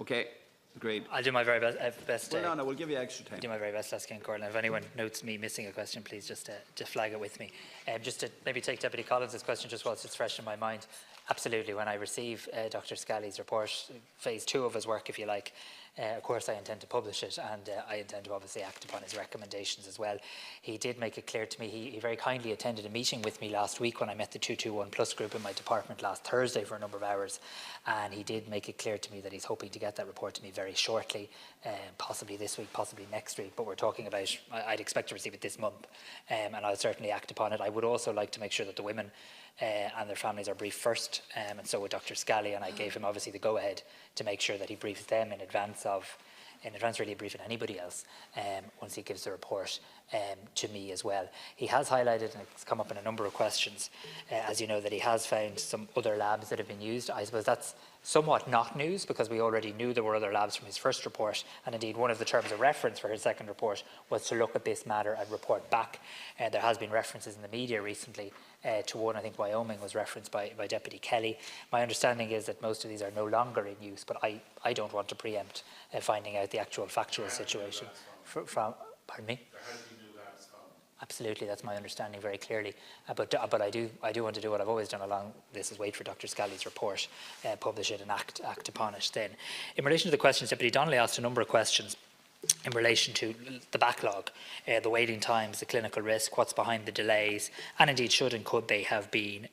Okay, agreed. I'll do my very best. Well, no, we'll give you extra time. I'll do my very best, asking Corlin. If anyone notes me missing a question, please just flag it with me. Just to maybe take Deputy Collins' question just whilst it's fresh in my mind. Absolutely, when I receive Dr. Scali's report, phase 2 of his work, if you like, of course I intend to publish it, and I intend to obviously act upon his recommendations as well. He did make it clear to me, he very kindly attended a meeting with me last week when I met the 221 Plus group in my department last Thursday for a number of hours, and he did make it clear to me that he's hoping to get that report to me very shortly, possibly this week, possibly next week, but we're talking about, I'd expect to receive it this month, and I'll certainly act upon it. I would also like to make sure that the women and their families are briefed first, and so with Dr. Scali, and I gave him obviously the go-ahead to make sure that he briefs them in advance really of briefing anybody else once he gives the report to me as well. He has highlighted, and it's come up in a number of questions, as you know, that he has found some other labs that have been used. I suppose that's somewhat not news, because we already knew there were other labs from his first report, and indeed one of the terms of reference for his second report was to look at this matter and report back. There has been references in the media recently to one, I think Wyoming was referenced by Deputy Kelly. My understanding is that most of these are no longer in use, but I don't want to preempt finding out the actual factual situation. Pardon me? Absolutely, that's my understanding very clearly. But I do want to do what I've always done along this, is wait for Dr. Scali's report, publish it and act upon it then. In relation to the questions, Deputy Donnelly asked a number of questions in relation to the backlog, the waiting times, the clinical risk, what's behind the delays, and indeed should and could they have been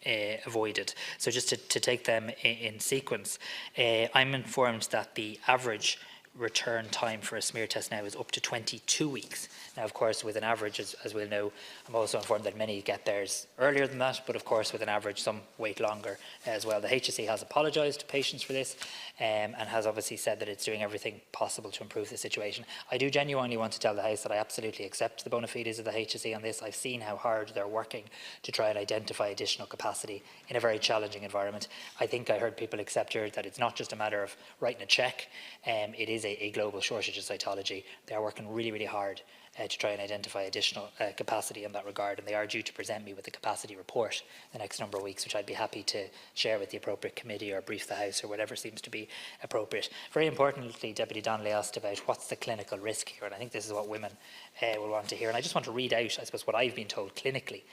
avoided. So just to take them in sequence, I'm informed that the average return time for a smear test now is up to 22 weeks. Now, of course, with an average, as we'll know, I'm also informed that many get theirs earlier than that, but of course, with an average, some wait longer as well. The HSE has apologised to patients for this and has obviously said that it's doing everything possible to improve the situation. I do genuinely want to tell the House that I absolutely accept the bona fides of the HSE on this. I've seen how hard they're working to try and identify additional capacity in a very challenging environment. I think I heard people accept here that it's not just a matter of writing a cheque, it is a global shortage of cytology. They are working really, really hard to try and identify additional capacity in that regard, and they are due to present me with the capacity report the next number of weeks, which I'd be happy to share with the appropriate committee or brief the House or whatever seems to be appropriate. Very importantly, Deputy Donnelly asked about what's the clinical risk here, and I think this is what women will want to hear, and I just want to read out, I suppose, what I've been told clinically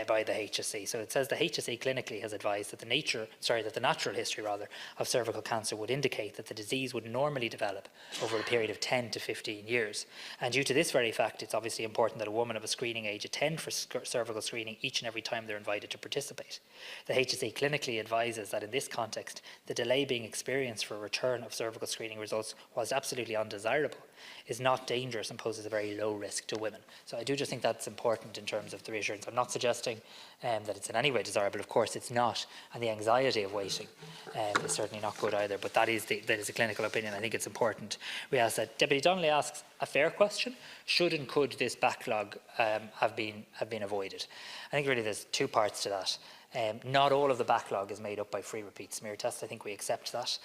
by the HSE. So it says the HSE clinically has advised that the natural history of cervical cancer would indicate that the disease would normally develop over a period of 10 to 15 years. And due to this very fact, it's obviously important that a woman of a screening age attend for cervical screening each and every time they're invited to participate. The HSE clinically advises that in this context, the delay being experienced for a return of cervical screening results, whilst absolutely undesirable, is not dangerous and poses a very low risk to women. So I do just think that's important in terms of the reassurance. I'm not suggesting that it's in any way desirable. Of course it's not, and the anxiety of waiting is certainly not good either, but that is a clinical opinion. I think it's important we ask that. Deputy Donnelly asks a fair question: should and could this backlog have been avoided? I think really there's two parts to that. Not all of the backlog is made up by free repeat smear tests. I think we accept that.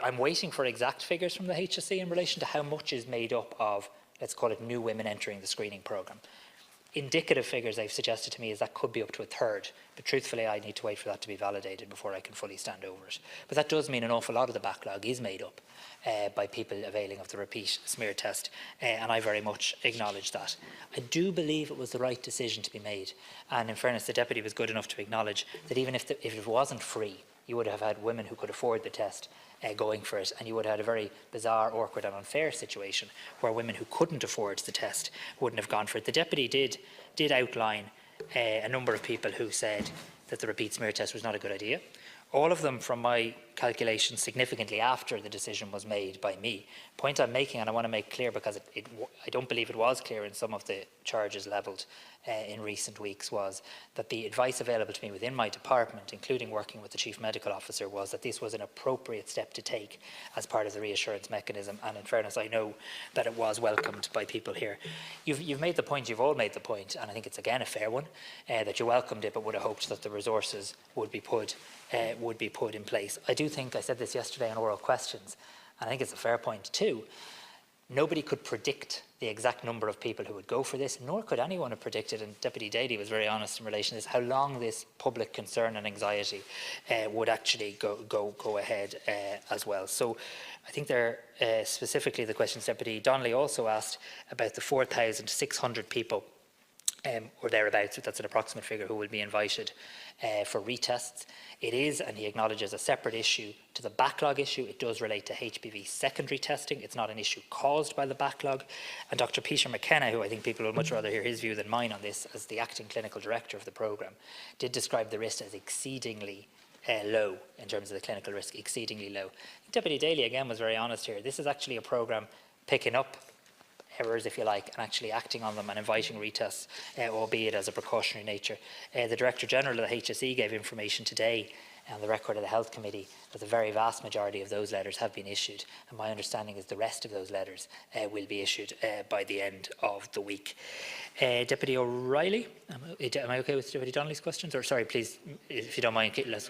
I'm waiting for exact figures from the HSE in relation to how much is made up of, let's call it, new women entering the screening programme. Indicative figures they've suggested to me is that could be up to a third, but truthfully I need to wait for that to be validated before I can fully stand over it. But that does mean an awful lot of the backlog is made up by people availing of the repeat smear test, and I very much acknowledge that. I do believe it was the right decision to be made, and in fairness the Deputy was good enough to acknowledge that even if it wasn't free, you would have had women who could afford the test going for it, and you would have had a very bizarre, awkward and unfair situation where women who couldn't afford the test wouldn't have gone for it. The Deputy did outline a number of people who said that the repeat smear test was not a good idea. All of them, from my calculations, significantly after the decision was made by me. Point I'm making, and I want to make clear because I don't believe it was clear in some of the charges levelled in recent weeks, was that the advice available to me within my department, including working with the Chief Medical Officer, was that this was an appropriate step to take as part of the reassurance mechanism, and in fairness I know that it was welcomed by people here. You've made the point, you've all made the point, and I think it's again a fair one, that you welcomed it but would have hoped that the resources would be put in place. I do think, I said this yesterday in oral questions, and I think it's a fair point too, Nobody could predict the exact number of people who would go for this, nor could anyone have predicted, and Deputy Daly was very honest in relation to this, how long this public concern and anxiety would actually go ahead as well. So I think there, specifically the questions Deputy Donnelly also asked about the 4,600 people or thereabouts, that's an approximate figure, who will be invited for retests. It is, and he acknowledges, a separate issue to the backlog issue. It does relate to HPV secondary testing. It's not an issue caused by the backlog. And Dr. Peter McKenna, who I think people will much rather hear his view than mine on this, as the acting clinical director of the programme, did describe the risk as exceedingly low in terms of the clinical risk, exceedingly low. Deputy Daly, again, was very honest here. This is actually a programme picking up errors, if you like, and actually acting on them and inviting retests, albeit as a precautionary nature. The Director General of the HSE gave information today on the record of the Health Committee that the very vast majority of those letters have been issued, and my understanding is the rest of those letters will be issued by the end of the week. Deputy O'Reilly, am I okay with Deputy Donnelly's questions? Or sorry, please, if you don't mind, let's...